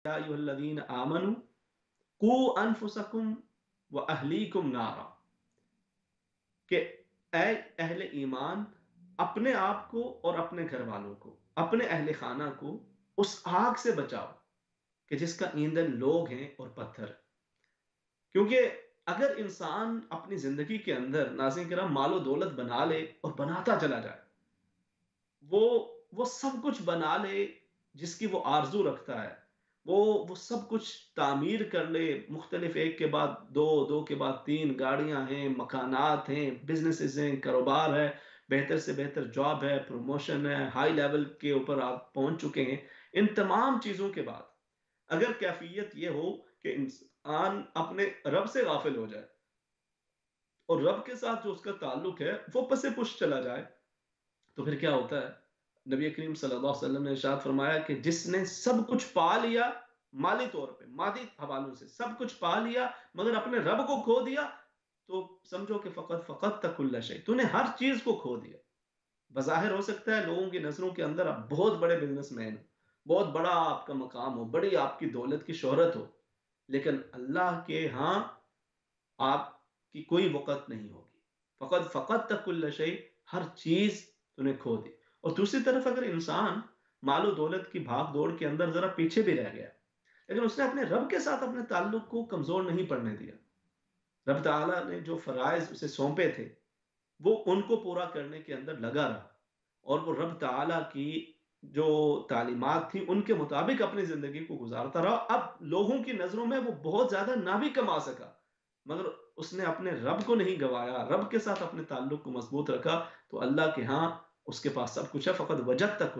या अय्युहल्लज़ीना आमनू कू अनफुसकुम व अहलीकुम नारा, कि ऐ अहले ईमान, अपने आप को और अपने घर वालों को, अपने अहले खाना को उस आग से बचाओ कि जिसका ईंधन लोग हैं और पत्थर। क्योंकि अगर इंसान अपनी जिंदगी के अंदर नाज़रीन किराम मालो दौलत बना ले और बनाता चला जाए, वो वो सब कुछ बना ले जिसकी वो आरजू रखता है, वो सब कुछ तामीर कर ले, मुख्तलिफ एक के बाद दो, दो के बाद तीन गाड़ियां हैं, मकानात हैं, बिजनेसेस हैं, कारोबार है, बेहतर से बेहतर जॉब है, प्रमोशन है, हाई लेवल के ऊपर आप पहुंच चुके हैं। इन तमाम चीजों के बाद अगर कैफियत ये हो कि इंसान अपने रब से गाफिल हो जाए और रब के साथ जो उसका ताल्लुक है वो पसे पुश चला जाए, तो फिर क्या होता है? नबी करीम सल्लल्लाहु अलैहि वसल्लम ने इरशाद फरमाया कि जिसने सब कुछ पा लिया, माली तौर पे मादी हवालों से सब कुछ पा लिया, मगर अपने रब को खो दिया, तो समझो कि फकत फकत तकुल्ला शै, तूने हर चीज को खो दिया। बज़ाहिर हो सकता है लोगों की नजरों के अंदर आप बहुत बड़े बिजनेसमैन हो, बहुत बड़ा आपका मकाम हो, बड़ी आपकी दौलत की शोहरत हो, लेकिन अल्लाह के यहाँ आपकी कोई वक़्त नहीं होगी। फ़क़द फ़क़द कुल्ल शै, हर चीज तूने खो दी। और दूसरी तरफ अगर इंसान मालो दौलत की भाग दौड़ के अंदर जरा पीछे भी रह गया, लेकिन उसने अपने रब के साथ अपने ताल्लुक को कमजोर नहीं पड़ने दिया, रब ताला ने जो फराइज उसे सौंपे थे वो उनको पूरा करने के अंदर लगा रहा, और वो रब ताला की जो तालीमात थी उनके मुताबिक अपनी जिंदगी को गुजारता रहा। अब लोगों की नजरों में वो बहुत ज्यादा ना भी कमा सका, मगर उसने अपने रब को नहीं गवाया, रब के साथ अपने ताल्लुक को मजबूत रखा, तो अल्लाह के यहाँ उसके पास सब कुछ है। फकत वजद तक